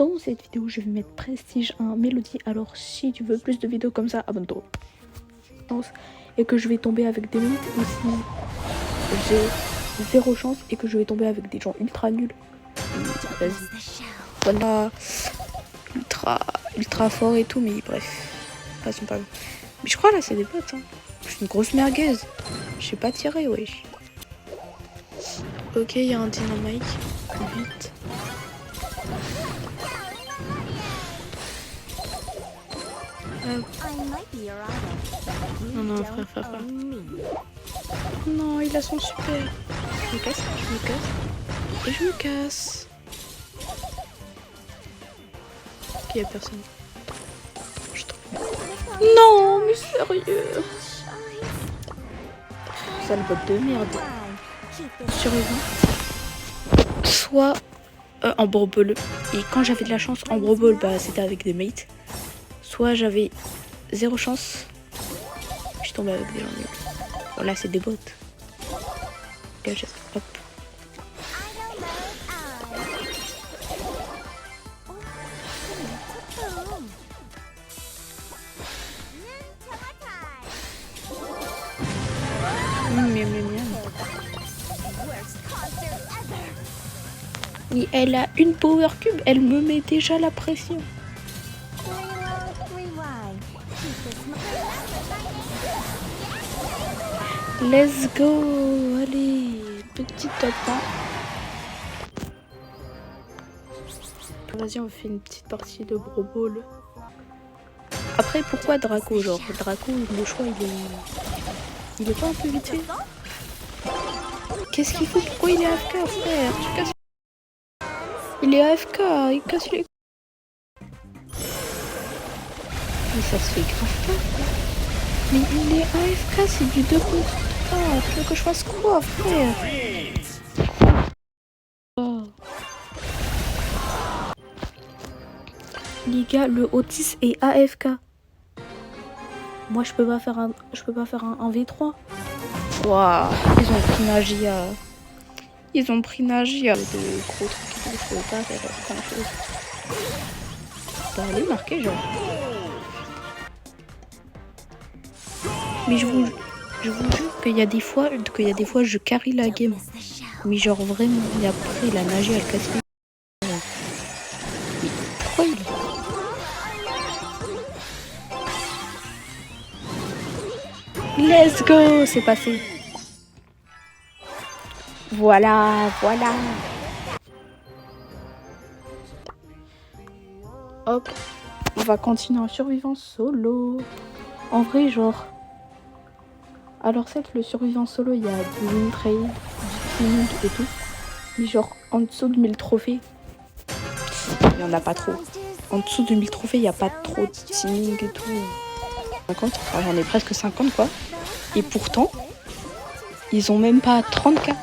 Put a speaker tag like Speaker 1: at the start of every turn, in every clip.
Speaker 1: dans cette vidéo, je vais mettre Prestige 1 Mélodie. Alors si tu veux plus de vidéos comme ça, abonne-toi. Et que je vais tomber avec des mythes aussi. J'ai zéro chance et que je vais tomber avec des gens ultra nuls. Vas-y. Voilà. Ultra fort et tout, mais bref. Passons pas. Mais je crois là c'est des potes. Hein. Je suis une grosse merguez. Je sais pas tirer, wesh. Ok, il y a un dynamite. Vite. Non, frère. Non, il a son super. Je me casse. Et je me casse. Ok, y a personne. Non, mais sérieux. Sale botte de merde. Survivant. Soit en Brawl. Et quand j'avais de la chance en Brawl, bah c'était avec des mates. Soit j'avais zéro chance. Je suis tombée avec des gens nuls. Voilà, c'est des bots. Gage. Hop. Et elle a une power cube, elle me met déjà la pression. Let's go. Allez, petit top 1. Vas-y, on fait une petite partie de Brawl Ball. Après, pourquoi Draco? Genre, Draco, le choix, il est pas un peu vite fait? Qu'est-ce qu'il faut? Pourquoi il est AFK, frère? Tu casses... Il est AFK, il casse les... Mais ça se fait grave pas. Mais il est AFK, c'est du 2 contre 3. Tu veux que je fasse quoi, frère? Oh. Les gars, le Otis est AFK. Moi, je peux pas faire un V3. Waouh, ils ont pris Nagia. Ils ont pris Nagia. De gros trucs, je peux pas faire grand chose. T'as allé marquer, genre. Mais je vous jure qu'il y a des fois, je carry la game. Mais genre vraiment, et après la Nagia elle casse les... Mais pourquoi il... Let's go, c'est passé. Voilà. Hop, on va continuer en survivant solo. En vrai, genre... Alors certes, le survivant solo, il y a du win trade, du teaming et tout. Mais genre, en dessous de 1000 trophées, il n'y en a pas trop. En dessous de 1000 trophées, il n'y a pas trop de teaming et tout. 50, enfin, j'en ai presque 50 quoi. Et pourtant, ils ont même pas 30K.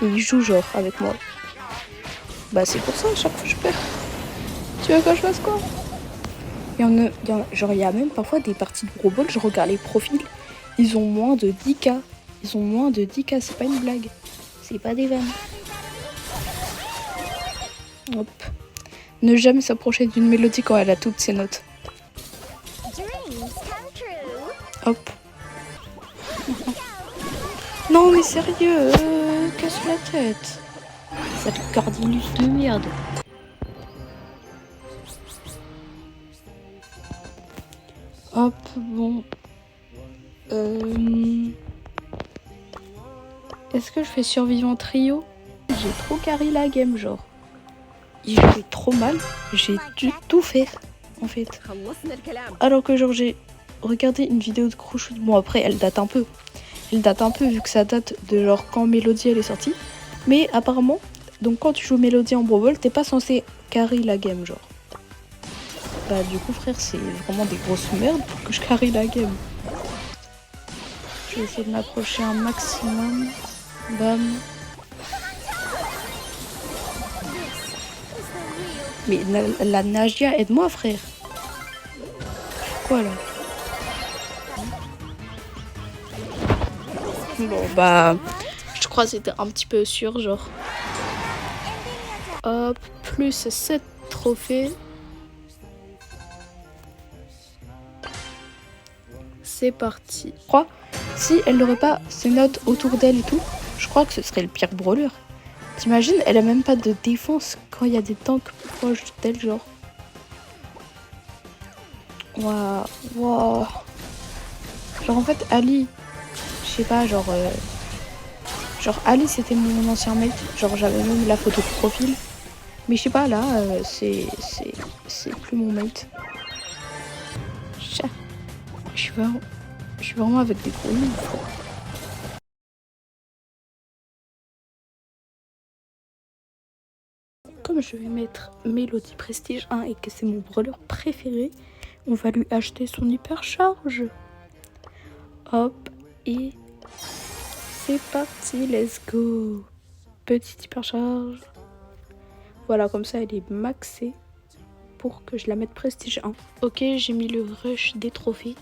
Speaker 1: Et ils jouent genre avec moi. Bah c'est pour ça, à chaque fois je perds. Tu veux que je fasse quoi? Genre il y a même parfois des parties de Brawl Ball, je regarde les profils, ils ont moins de 10K. Ils ont moins de 10K, c'est pas une blague. C'est pas des vannes. Hop. Ne jamais s'approcher d'une mélodie quand elle a toutes ses notes. Hop. Non mais sérieux, casse la tête. Cette cordinus de merde. Hop, bon. Est-ce que je fais survivant trio? J'ai trop carré la game, genre. Il jouait trop mal. J'ai dû tout faire, en fait. Alors que genre j'ai regardé une vidéo de Crochet. Bon après, elle date un peu. Vu que ça date de genre quand Mélodie elle est sortie. Mais apparemment, donc quand tu joues Mélodie en Brawl Ball, t'es pas censé carry la game, genre. Bah du coup frère, c'est vraiment des grosses merdes pour que je carry la game. Je vais essayer de m'approcher un maximum. Bam. Mais la Nagia, aide-moi frère. Quoi là? Bon bah, je crois que c'était un petit peu sûr, genre. Hop, plus 7 trophées. C'est parti. Je crois, si elle n'aurait pas ses notes autour d'elle et tout, je crois que ce serait le pire brawler. T'imagines, elle a même pas de défense quand il y a des tanks proches d'elle, genre. Waouh, waouh. Genre en fait, Ali, je sais pas, genre Ali c'était mon ancien mate. Genre j'avais même la photo de profil. Mais je sais pas, là, c'est plus mon mate. Je suis vraiment avec des gros noms. Comme je vais mettre Mélodie Prestige 1 et que c'est mon brawler préféré, on va lui acheter son hypercharge. Hop, et c'est parti, let's go. Petite hypercharge. Voilà, comme ça elle est maxée pour que je la mette Prestige 1. Ok, j'ai mis le rush des trophées.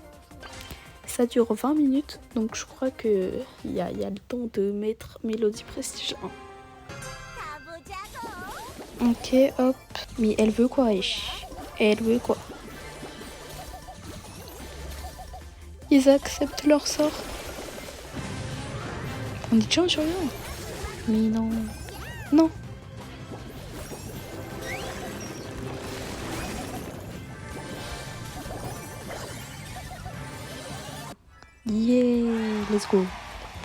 Speaker 1: Ça dure 20 minutes, donc je crois qu'il y a le temps de mettre Mélodie Prestige 1. Ok, hop. Mais elle veut quoi, wesh? Elle veut quoi? Ils acceptent leur sort. On dit tiens, sur rien. Mais non. Non. Yeah, let's go.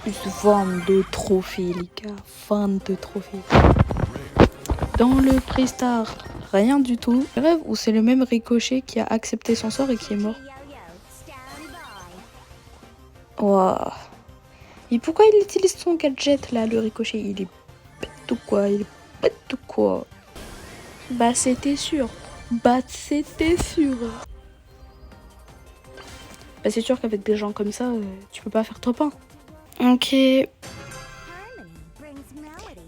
Speaker 1: Plus de 22 trophées, les gars. 22 trophées. Dans le Prestar, rien du tout. Rêve où c'est le même Ricochet qui a accepté son sort et qui est mort. Waouh. Et pourquoi il utilise son gadget là, le Ricochet? Il est bête ou quoi? Il est bête ou quoi? Bah c'était sûr. Bah c'était sûr. Bah c'est sûr qu'avec des gens comme ça, tu peux pas faire trop un. Ok.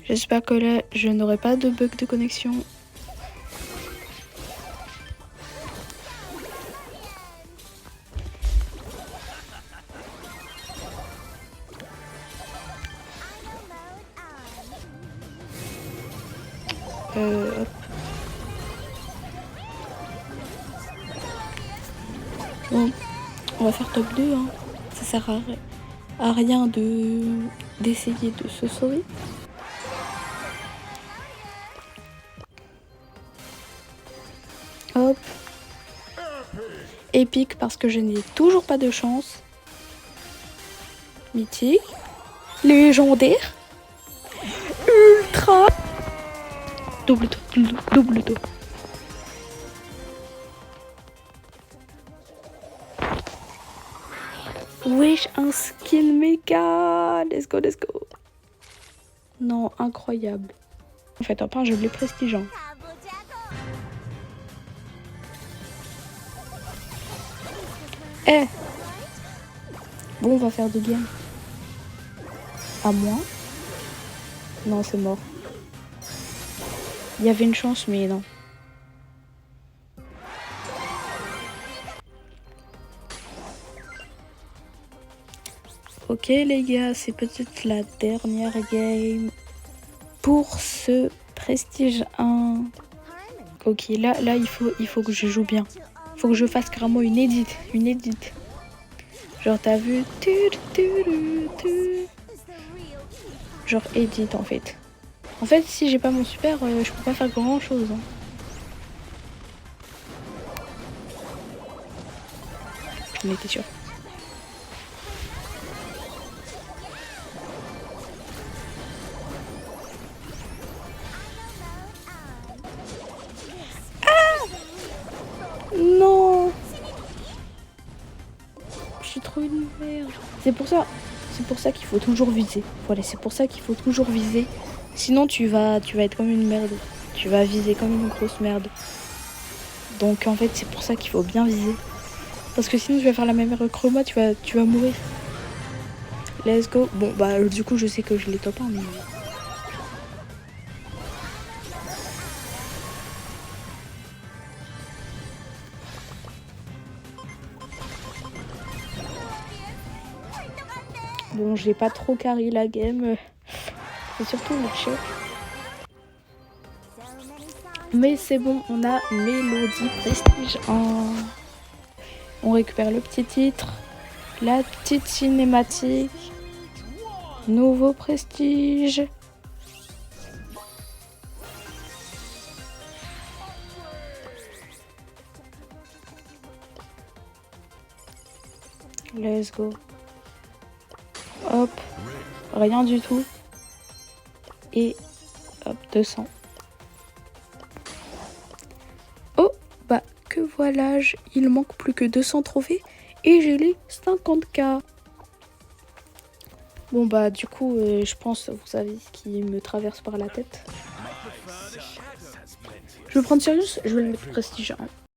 Speaker 1: J'espère que là, je n'aurai pas de bug de connexion. Hop. Bon, on va faire top 2, hein. Ça sert à rien d'essayer de se sauver. Hop. Épique parce que je n'ai toujours pas de chance. Mythique. Légendaire. Ultra. Double tour, double tour. Wesh, un skin méga. Let's go, let's go. Non, incroyable. En fait, enfin, je l'ai prestigeant. Eh. Bon, on va faire deux games. À moi. Non, c'est mort. Il y avait une chance, mais non. Ok les gars, c'est peut-être la dernière game pour ce Prestige 1. Ok, là il faut que je joue bien. Il faut que je fasse carrément une edit. Genre t'as vu? Genre edit en fait. En fait si j'ai pas mon super, je peux pas faire grand chose. Hein. Je m'étais sûre. Non, je suis trop une merde. C'est pour ça qu'il faut toujours viser. Voilà, c'est pour ça qu'il faut toujours viser. Sinon tu vas être comme une merde. Tu vas viser comme une grosse merde. Donc en fait c'est pour ça qu'il faut bien viser. Parce que sinon tu vas faire la même erreur que moi, tu vas mourir. Let's go. Bon bah du coup je sais que je l'ai top 1 mais... Bon, j'ai pas trop carré la game. C'est surtout le choc. Mais c'est bon, on a Mélodie Prestige 1. On récupère le petit titre, la petite cinématique, nouveau prestige. Let's go. Hop, rien du tout. Et hop, 200. Oh, bah que voilà, il manque plus que 200 trophées et j'ai les 50K. Bon bah du coup, je pense, vous savez ce qui me traverse par la tête. Je vais prendre Sirius, je vais le mettre prestige 1.